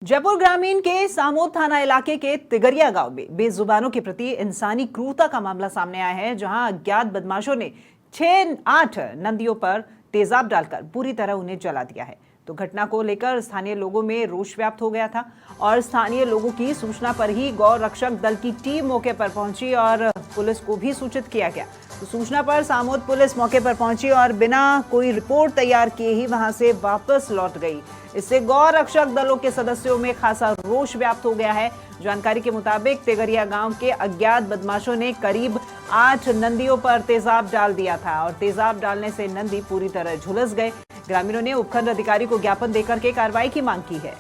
जयपुर ग्रामीण के सामोद थाना इलाके के तिगरिया गांव में बेजुबानों के प्रति इंसानी क्रूरता का मामला सामने आया है, जहां अज्ञात बदमाशों ने 6-8 नंदियों पर तेजाब डालकर पूरी तरह उन्हें जला दिया है। तो घटना को लेकर स्थानीय लोगों में रोष व्याप्त हो गया था और स्थानीय लोगों की सूचना पर ही गौ रक्षक दल की टीम मौके पर पहुंची और पुलिस को भी सूचित किया गया। तो सूचना पर सामोद पुलिस मौके पर पहुंची और बिना कोई रिपोर्ट तैयार किए ही वहां से वापस लौट गई। इससे गौ रक्षक दलों के सदस्यों में खासा रोष व्याप्त हो गया है। जानकारी के मुताबिक तिगरिया गांव के अज्ञात बदमाशों ने करीब 8 नंदियों पर तेजाब डाल दिया था और तेजाब डालने से नंदी पूरी तरह झुलस गए। ग्रामीणों ने उपखंड अधिकारी को ज्ञापन देकर के कार्रवाई की मांग की है।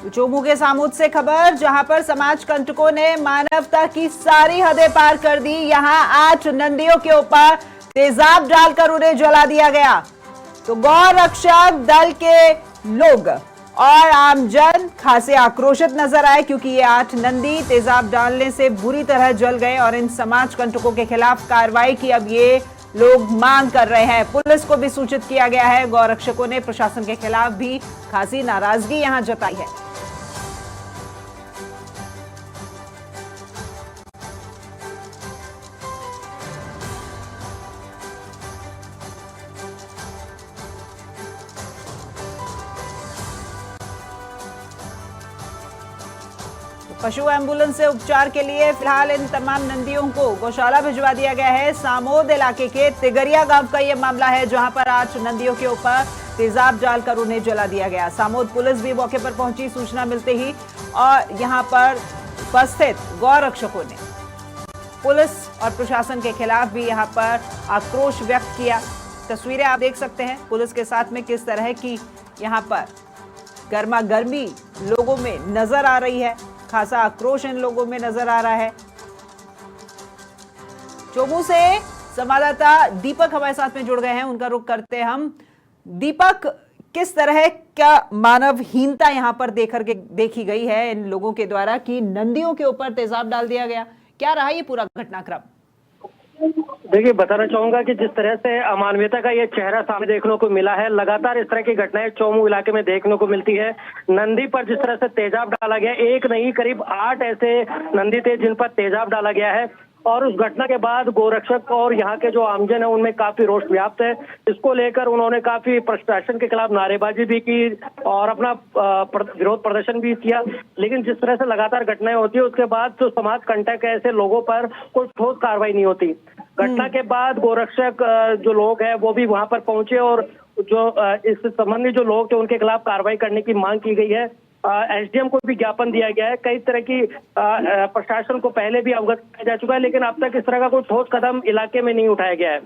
चोमू के सामूद से खबर, जहां पर समाज कंटकों ने मानवता की सारी हदें पार कर दी। यहां 8 नंदियों के ऊपर तेजाब डालकर उन्हें जला दिया गया। तो गौ रक्षक दल के लोग और आमजन खासे आक्रोशित नजर आए, क्योंकि ये 8 नंदी तेजाब डालने से बुरी तरह जल गए और इन समाज कंटकों के खिलाफ कार्रवाई की अब ये लोग मांग कर रहे हैं। पुलिस को भी सूचित किया गया है। गौ रक्षकों ने प्रशासन के खिलाफ भी खासी नाराजगी यहां जताई है। पशु एम्बुलेंस से उपचार के लिए फिलहाल इन तमाम नंदियों को गौशाला भिजवा दिया गया है। सामोद इलाके के तिगरिया गांव का यह मामला है, जहां पर 8 नंदियों के ऊपर तेजाब डालकर उन्हें जला दिया गया। सामोद पुलिस भी मौके पर पहुंची सूचना मिलते ही और यहां पर उपस्थित गौ रक्षकों ने पुलिस और प्रशासन के खिलाफ भी यहां पर आक्रोश व्यक्त किया। तस्वीरें आप देख सकते हैं पुलिस के साथ में किस तरह की यहां पर गर्मा गर्मी लोगों में नजर आ रही है। खासा आक्रोश इन लोगों में नजर आ रहा है। चोमू से संवाददाता दीपक हमारे साथ में जुड़ गए हैं, उनका रुख करते हैं हम। दीपक, किस तरह का मानवहीनता यहां पर देखी गई है इन लोगों के द्वारा कि नंदियों के ऊपर तेजाब डाल दिया गया? क्या रहा ये पूरा घटनाक्रम? देखिए, बताना चाहूंगा कि जिस तरह से अमानवीयता का ये चेहरा सामने देखने को मिला है, लगातार इस तरह की घटनाएं चोमू इलाके में देखने को मिलती है। नंदी पर जिस तरह से तेजाब डाला गया, एक नहीं करीब 8 ऐसे नंदी थे जिन पर तेजाब डाला गया है और उस घटना के बाद गोरक्षक और यहाँ के जो आमजन है उनमें काफी रोष व्याप्त है। इसको लेकर उन्होंने काफी प्रशासन के खिलाफ नारेबाजी भी की और अपना विरोध प्रदर्शन भी किया। लेकिन जिस तरह से लगातार घटनाएं होती है उसके बाद जो समाज कंटक है, ऐसे लोगों पर कोई ठोस कार्रवाई नहीं होती। घटना के बाद गोरक्षक जो लोग हैं वो भी वहां पर पहुंचे और जो इस संबंधी जो लोग थे उनके खिलाफ कार्रवाई करने की मांग की गई है। एसडीएम को भी ज्ञापन दिया गया है। कई तरह की प्रशासन को पहले भी अवगत किया जा चुका है, लेकिन अब तक इस तरह का कोई ठोस कदम इलाके में नहीं उठाया गया है।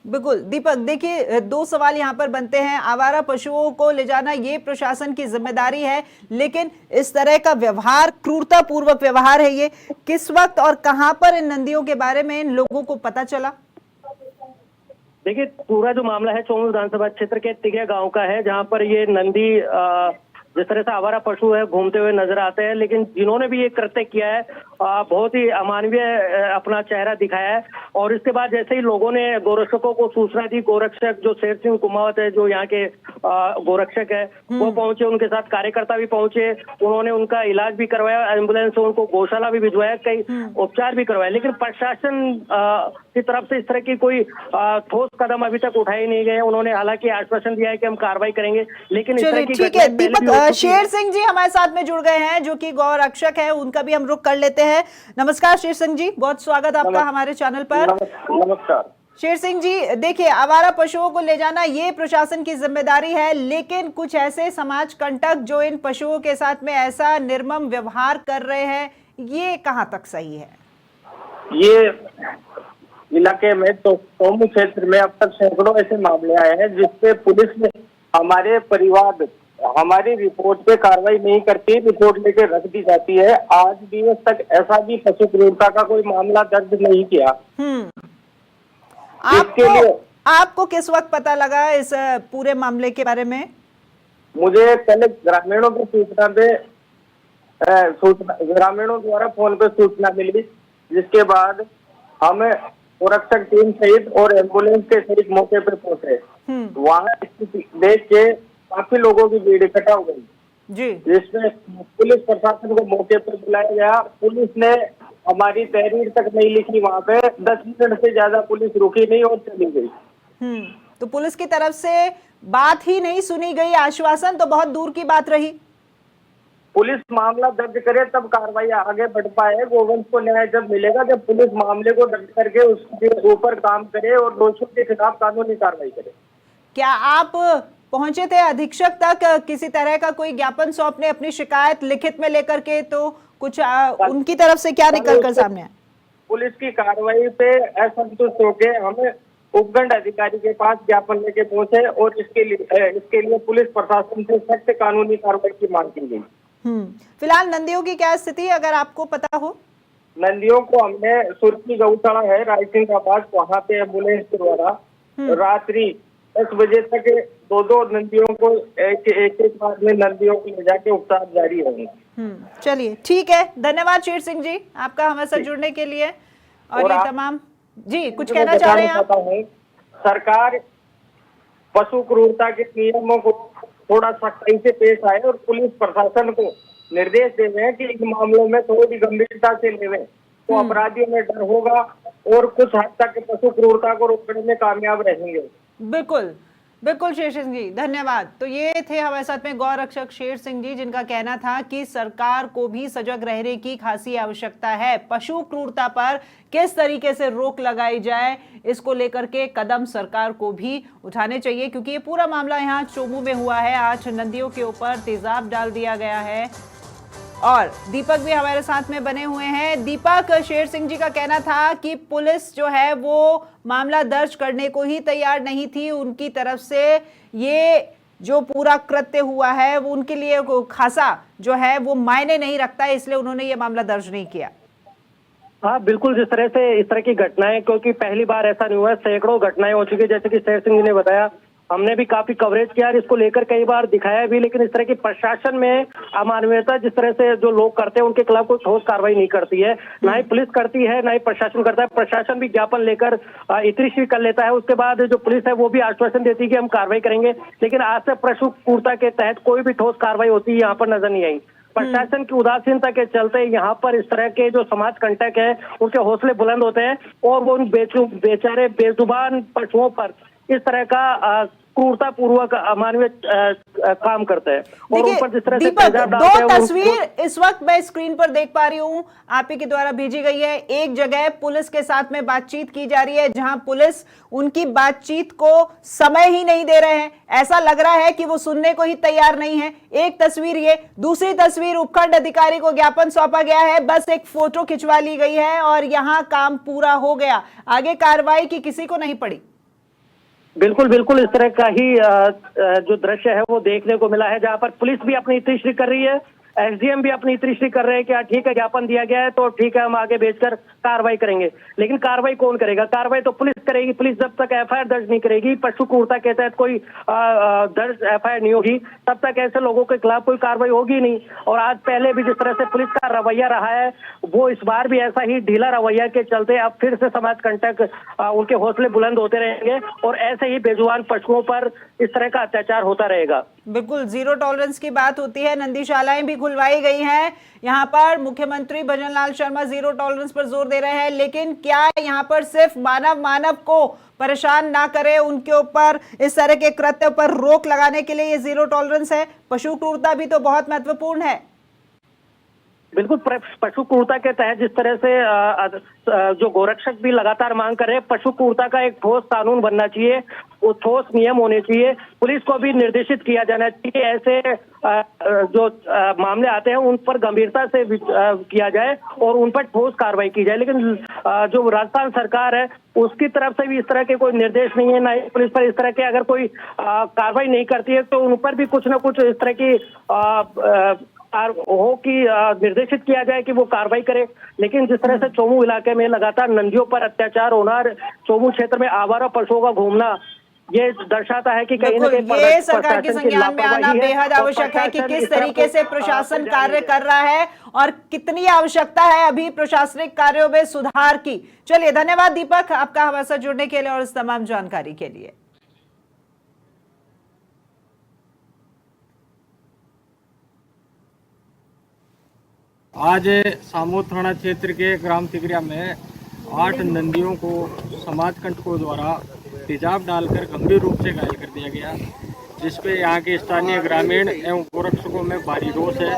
बिल्कुल दीपक, देखिए 2 सवाल यहाँ पर बनते हैं। आवारा पशुओं को ले जाना ये प्रशासन की जिम्मेदारी है, लेकिन इस तरह का व्यवहार, क्रूरता पूर्वक व्यवहार है, ये किस वक्त और कहां पर इन नंदियों के बारे में इन लोगों को पता चला? देखिए, पूरा जो मामला है चोमू विधानसभा क्षेत्र के तिगरिया गांव का है, जहां पर ये नंदी जिस तरह से आवारा पशु है घूमते हुए नजर आते हैं, लेकिन जिन्होंने भी ये कृत्य किया है बहुत ही अमानवीय अपना चेहरा दिखाया है। और इसके बाद जैसे ही लोगों ने गोरक्षकों को सूचना दी, गोरक्षक जो शेर सिंह कुमावत है जो यहाँ के गोरक्षक है वो पहुंचे, उनके साथ कार्यकर्ता भी पहुंचे, उन्होंने उनका इलाज भी करवाया, एम्बुलेंस से उनको गौशाला भी भिजवाया, कई उपचार भी करवाए। लेकिन प्रशासन की तरफ से इस तरह की कोई ठोस कदम अभी तक उठाए नहीं गए। उन्होंने हालांकि आश्वासन दिया है कि हम कार्रवाई करेंगे, लेकिन इस तरह की ठीक है दीपक, शेर सिंह जी हमारे साथ में जुड़ गए हैं जो कि गौ रक्षक है, उनका भी हम रुख कर लेते हैं। नमस्कार शेर सिंह जी, बहुत स्वागत आपका हमारे चैनल पर। नमस्कार शेर सिंह जी, देखिए आवारा पशुओं को ले जाना ये प्रशासन की जिम्मेदारी है, लेकिन कुछ ऐसे समाज कंटक जो इन पशुओं के साथ में ऐसा निर्मम व्यवहार कर रहे हैं, ये कहाँ तक सही है? ये इलाके में तो सोमू क्षेत्र में अब तक सैकड़ों ऐसे मामले आए हैं जिसपे पुलिस ने हमारे परिवार हमारी रिपोर्ट पे कार्रवाई नहीं करती, रिपोर्ट लेके रख दी जाती है। आज दिवस तक ऐसा भी पशु क्रूरता का कोई मामला दर्ज नहीं किया। इसके लिए आपको किस वक्त पता लगा इस पूरे मामले के बारे में? मुझे पहले ग्रामीणों की सूचना पे ग्रामीणों द्वारा फोन पे सूचना मिली, जिसके बाद हम सुरक्षक टीम सहित और एम्बुलेंस के सहित मौके पे पहुंचे। वहाँ स्थिति देख के काफी लोगों की भीड़ इकट्ठा हो गई जी, जिसमें पुलिस प्रशासन को मौके पर बुलाया गया। पुलिस ने हमारी तहरीर तक नहीं लिखी, वहाँ पे 10 मिनट से ज्यादा पुलिस रुकी नहीं और चली गई। तो पुलिस की तरफ से बात ही नहीं सुनी गई, आश्वासन तो बहुत दूर की बात रही। पुलिस मामला दर्ज करे तब कार्रवाई आगे बढ़ पाए। गोवंश को न्याय जब मिलेगा जब पुलिस मामले को दर्ज करके उसके ऊपर काम करे और दोषियों के खिलाफ कानूनी कार्रवाई करे। क्या आप पहुंचे थे अधीक्षक तक, किसी तरह का कोई ज्ञापन सौंपने, अपनी शिकायत लिखित में लेकर के? तो कुछ उनकी तरफ से क्या निकल कर सामने आया? पुलिस की कार्रवाई पे असंतुष्ट होके हमें उपखंड अधिकारी के पास ज्ञापन लेके पहुंचे और इसके लिए पुलिस प्रशासन से सख्त कानूनी कार्रवाई की मांग की गई। फिलहाल नंदियों की क्या स्थिति अगर आपको पता हो? नंदियों को हमने सुरखी गौशाला है रायसिंह का पास, वहाँ पे एम्बुलेंस के द्वारा रात्रि 10 बजे तक 2 नंदियों को एक बाद में नंदियों को ले जाके उपचार जारी रहेंगे। चलिए ठीक है, धन्यवाद शेर सिंह जी आपका हमारे साथ जुड़ने के लिए। और ये तमाम जी कुछ कहना चाह रहे हैं आप? सरकार पशु क्रूरता के नियमों को थोड़ा सख्ती से पेश आए और पुलिस प्रशासन को निर्देश देवे हैं कि इन मामलों में थोड़ी गंभीरता से लेवे, तो अपराधियों में डर होगा और कुछ हद तक पशु क्रूरता को रोकने में कामयाब रहेंगे। बिल्कुल बिल्कुल शेर सिंह जी धन्यवाद। तो ये थे हमारे साथ में गौ रक्षक शेर सिंह जी, जिनका कहना था कि सरकार को भी सजग रहने की खासी आवश्यकता है। पशु क्रूरता पर किस तरीके से रोक लगाई जाए, इसको लेकर के कदम सरकार को भी उठाने चाहिए, क्योंकि ये पूरा मामला यहाँ चोमू में हुआ है। आज नंदियों के ऊपर तेजाब डाल दिया गया है। और दीपक भी हमारे साथ में बने हुए हैं। दीपक, शेर सिंह जी का कहना था कि पुलिस जो है वो मामला दर्ज करने को ही तैयार नहीं थी। उनकी तरफ से ये जो पूरा कृत्य हुआ है वो उनके लिए खासा जो है वो मायने नहीं रखता है, इसलिए उन्होंने ये मामला दर्ज नहीं किया। हाँ बिल्कुल, जिस तरह से इस तरह की घटनाएं, क्योंकि पहली बार ऐसा नहीं हुआ है, सैकड़ों घटनाएं हो चुकी है। जैसे कि शेर सिंह जी ने बताया, हमने भी काफी कवरेज किया और इसको लेकर कई बार दिखाया भी, लेकिन इस तरह की प्रशासन में अमानवीयता जिस तरह से जो लोग करते हैं उनके खिलाफ कोई ठोस कार्रवाई नहीं करती है। ना ही पुलिस करती है, ना ही प्रशासन करता है। प्रशासन भी ज्ञापन लेकर इतनी कर लेता है, उसके बाद जो पुलिस है वो भी आश्वासन देती है कि हम कार्रवाई करेंगे, लेकिन आज से पशु क्रूरता के तहत कोई भी ठोस कार्रवाई होती है यहाँ पर नजर नहीं आई। प्रशासन की उदासीनता के चलते यहाँ पर इस तरह के जो समाज कंटक है उनके हौसले बुलंद होते हैं और वो उन बेचारे बेजुबान पशुओं पर इस तरह का क्रूरता पूर्वक अमानवीय काम करते हैं। और ऊपर जिस तरह से दीपक, दो तस्वीर इस वक्त मैं स्क्रीन पर देख पा रही हूं, आप ही के द्वारा भेजी गई है। एक जगह पुलिस के साथ में बातचीत की जा रही है, जहां पुलिस उनकी बातचीत को समय ही नहीं दे रहे हैं। ऐसा लग रहा है कि वो सुनने को ही तैयार नहीं है। एक तस्वीर ये, दूसरी तस्वीर उपखंड अधिकारी को ज्ञापन सौंपा गया है, बस एक फोटो खिंचवा ली गई है और यहां काम पूरा हो गया। आगे कार्रवाई की किसी को नहीं पड़ी। बिल्कुल बिल्कुल, इस तरह का ही जो दृश्य है वो देखने को मिला है, जहां पर पुलिस भी अपनी इतनी कर रही है, एसडीएम भी अपनी इतनी कर रहे हैं कि ठीक है ज्ञापन दिया गया है तो ठीक है हम आगे भेजकर कार्रवाई करेंगे। लेकिन कार्रवाई कौन करेगा? कार्रवाई तो पुलिस करेगी। पुलिस जब तक एफआईआर दर्ज नहीं करेगी, पशु क्रूरता के तहत कोई दर्ज एफआईआर नहीं होगी, तब तक ऐसे लोगों के खिलाफ कोई कार्रवाई होगी नहीं। और आज पहले भी जिस तरह से पुलिस का रवैया रहा है, वो इस बार भी ऐसा ही ढीला रवैया के चलते अब फिर से समाज कंटक उनके हौसले बुलंद होते रहेंगे और ऐसे ही बेजुबान पशुओं पर इस तरह का अत्याचार होता रहेगा। बिल्कुल जीरो टॉलरेंस की बात होती है। नंदीशालाएं भी खुलवाई गई हैं। यहाँ पर मुख्यमंत्री भजनलाल शर्मा जीरो टॉलरेंस पर जोर दे रहे हैं, लेकिन क्या यहाँ पर सिर्फ मानव को परेशान ना करे, उनके ऊपर इस तरह के कृत्य पर रोक लगाने के लिए ये जीरो टॉलरेंस है? पशु क्रूरता भी तो बहुत महत्वपूर्ण है। बिल्कुल पशु क्रूरता के तहत जिस तरह से जो गोरक्षक भी लगातार मांग कर रहे हैं, पशु क्रूरता का एक ठोस कानून बनना चाहिए, वो ठोस नियम होने चाहिए, पुलिस को भी निर्देशित किया जाना चाहिए, ऐसे जो मामले आते हैं उन पर गंभीरता से किया जाए और उन पर ठोस कार्रवाई की जाए। लेकिन जो राजस्थान सरकार है उसकी तरफ से भी इस तरह के कोई निर्देश नहीं है, ना ही पुलिस पर इस तरह के अगर कोई कार्रवाई नहीं करती है तो उन पर भी कुछ ना कुछ इस तरह की हो कि निर्देशित किया जाए कि वो कार्रवाई करे। लेकिन जिस तरह से चोमू इलाके में लगातार नंदियों पर अत्याचार होना, चोमू क्षेत्र में आवारा पशुओं का घूमना, ये दर्शाता है कि कहीं ना कहीं ये सरकार के संज्ञान में आना बेहद आवश्यक है कि किस तरीके से प्रशासन कार्य कर रहा है और कितनी आवश्यकता है अभी प्रशासनिक कार्यों में सुधार की। चलिए, धन्यवाद दीपक, आपका हमारे साथ जुड़ने के लिए और इस तमाम जानकारी के लिए। आज सामोद थाना क्षेत्र के ग्राम तिगरिया में 8 नंदियों को समाज कंटकों द्वारा तेजाब डालकर गंभीर रूप से घायल कर दिया गया, जिसपे यहाँ के स्थानीय ग्रामीण एवं गोरक्षकों में भारी रोष है।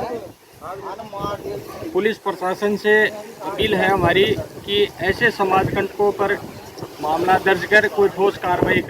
पुलिस प्रशासन से अपील है हमारी कि ऐसे समाज कंटकों पर मामला दर्ज कर कोई ठोस कार्रवाई